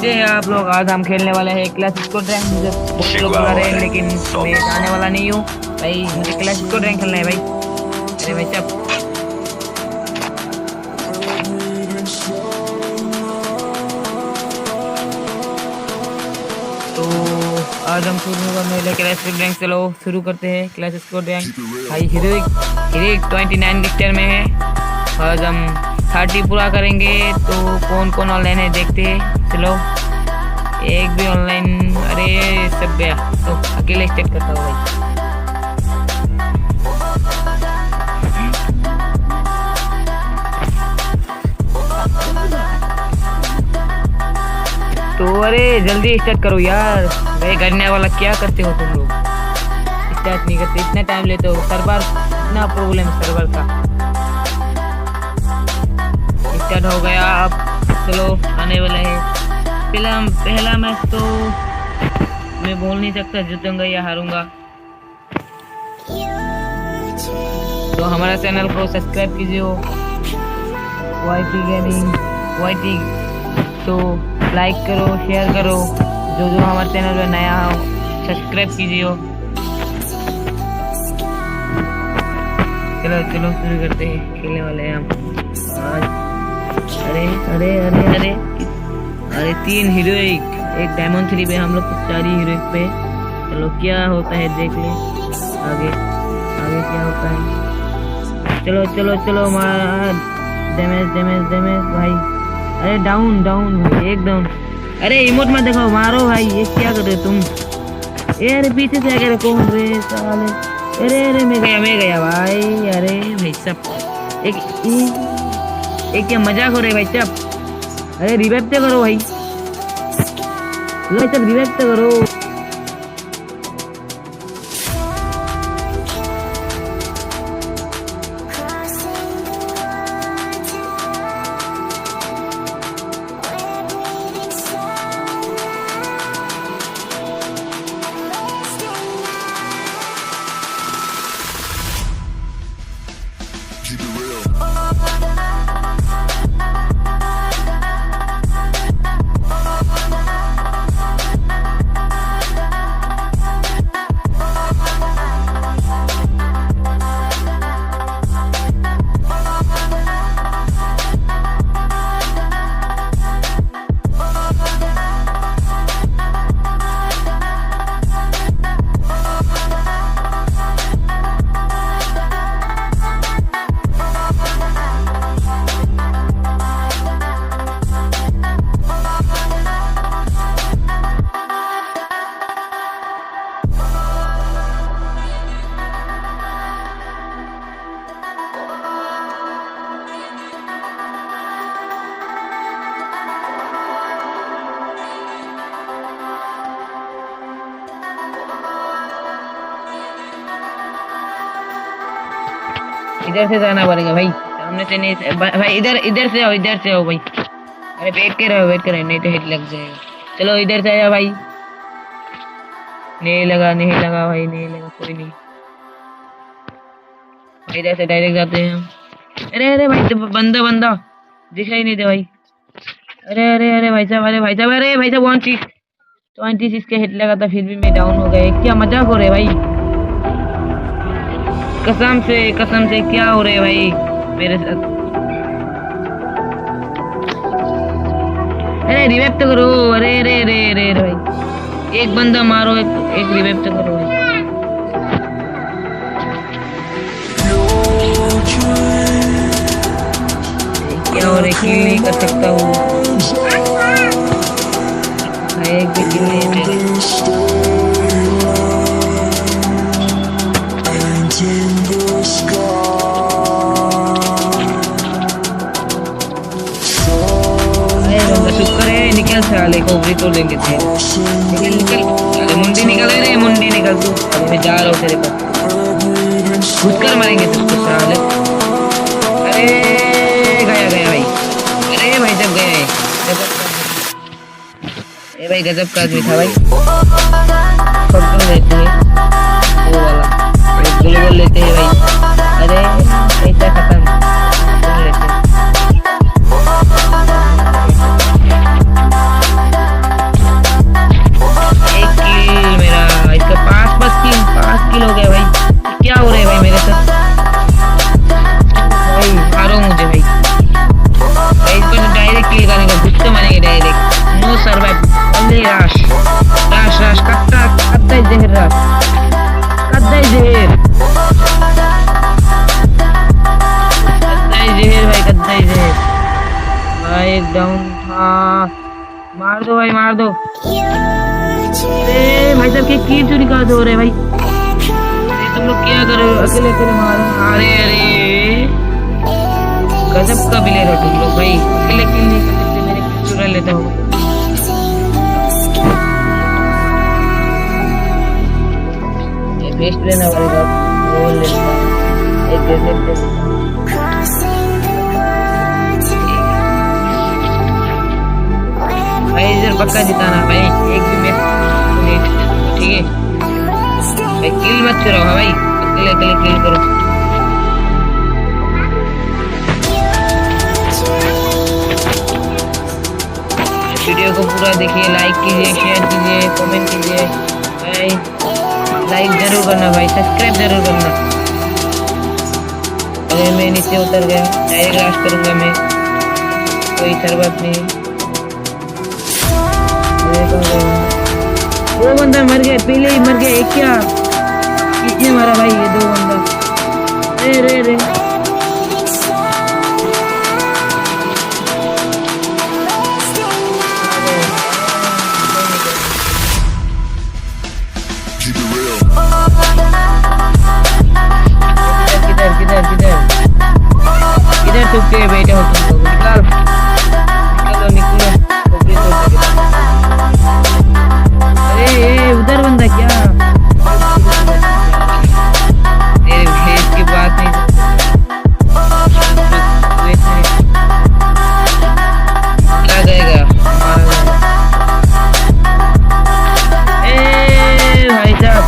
कैसे हैं आप लोग। आज हम खेलने वाले हैं क्लास स्क्वाड रैंक। मुझे बहुत लोग बुला रहे हैं लेकिन मैं जाने वाला नहीं हूँ भाई। मुझे क्लास स्क्वाड रैंक खेलना है भाई। अरे भाई सब तो आज हम शुरू करने वाले क्लास स्क्वाड रैंक। चलो शुरू करते हैं क्लास स्क्वाड रैंक भाई। हीरोइक 29 लिस्टर में है। आज हम 30 पूरा करेंगे तो कौन कौन ऑनलाइन है देखते हैं। चलो एक भी ऑनलाइन, अरे सब गया तो अकेले स्टार्ट करता हूँ भाई। तो अरे जल्दी स्टार्ट करो यार भाई। करने वाला क्या करते हो तुम लोग, स्टार्ट नहीं करते, इतना टाइम लेते हो। सर्वर इतना प्रॉब्लम सर्वर का। स्टार्ट हो गया अब। चलो आने वाला है पहला मैच। तो मैं बोल नहीं सकता जीतूंगा या हारूंगा। तो हमारा चैनल को सब्सक्राइब कीजिए YT गेमिंग YT। तो लाइक करो, शेयर करो। जो जो हमारे चैनल पे नया हो सब्सक्राइब कीजिए। चलो चलो शुरू करते हैं। खेलने वाले हैं हम आज। अरे अरे अरे अरे अरे 3 हीरोइक, एक डायमंड 3 पे हम लोग 4 हीरोइक पे। चलो क्या होता है देख ले आगे आगे क्या होता है। चलो चलो चलो मार। डैमेज डैमेज डैमेज भाई। अरे डाउन डाउन भाई, एक डाउन। अरे इमोट मत देखो, मारो भाई। ये क्या कर रहे हो तुम। अरे पीछे से अगर कौन रे साले। अरे अरे मैं गया भाई। अरे भाई सब एक क्या मजाक हो रहे भाई सब। अरे रिवाइव तो करो भाई सब, रिवाइव तो करो। इधर से जाना पड़ेगा भाई, सामने से नहीं भाई। इधर से आओ भाई। अरे वेट कर रहे नहीं तो हिट लग जाएगा। चलो इधर से आया भाई। नहीं लगा भाई, नहीं लगा कोई नहीं। इधर से डायरेक्ट जाते हैं हम। अरे अरे भाई बंदा दिखाई नहीं दे भाई। अरे अरे अरे भाई साहब, अरे भाई साहब 126 के हिट लगा था फिर भी मैं डाउन हो गया। क्या मजाक हो रहे भाई, कसम से क्या हो रहे है भाई मेरे साथ। अरे रिवाइव तो करो। अरे अरे अरे अरे भाई एक बंदा मारो, एक रिवाइव तो करो भाई। क्या हो रहा है, किल नहीं कर सकता हूँ। एक भी किल नहीं मेरे। शुक्र है निकल साले को भी तो लेंगे थे। निकल अरे मुंडी निकल तू। अरे मैं जा रहा हूँ तेरे पास, घुस कर मारेंगे तुझको साले। अरे गया भाई। अरे भाई जब गए भाई गजब का आदमी था भाई। फोटो लेते हैं वो वाला, ग्लोबल लेते हैं भाई। अरे पैसा खत्म लेते हैं। फिर रहा कद्दाई जहर भाई, कद्दाई जहर भाई। एक डाउन था, मार दो भाई, मार दो। अरे भाई साहब के कील क्यों निकाल दो रहे भाई? अरे तुम लोग क्या कर रहे हो? अकेले अकेले मारो। अरे अरे गजब का प्लेयर हो तुम लोग भाई, अकेले किल नहीं कर सकते, मेरे किल चुरा लेता हूँ। बेस्ट लेना पड़ेगा, गोल लेता एक ग्रेनेड दे भाई। इधर पक्का जिताना भाई, एक भी मैच ठीक है भाई। किल मत चुराओ भाई, अकेले अकेले किल करो। वीडियो को पूरा देखिए, लाइक कीजिए, शेयर कीजिए, कमेंट कीजिए भाई। लाइक जरूर करना भाई, सब्सक्राइब जरूर करना। अरे मैं नीचे उतर गया, डायरेक्ट लास्ट करूंगा मैं, कोई शरबत नहीं। दो बंदा मर गए, पहले ही मर गए। एक क्या किसने मारा भाई? ये दो बंदा। रे रे रे किधर चुपके बैठे हो तुम लोग? निकलो निकलो। अरे उधर बंदा क्या? तेरे भेज की बात नहीं क्या गएगा भाई साहब,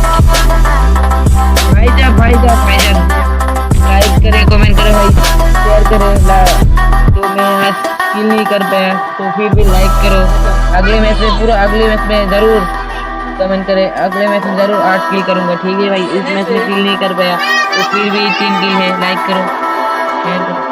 भाई साहब, भाई साहब, भाई साहब। लाइक करें, कमेंट करें भाई, शेयर करें। तो मैं किल नहीं कर पाया तो फिर भी लाइक करो। अगले मैच में अगले मैच में ज़रूर कमेंट करें, अगले मैच में ज़रूर 8 किल करूँगा, ठीक है भाई। इस मैच में किल नहीं कर पाया तो फिर भी 3 किल है। लाइक करो, शेयर करो।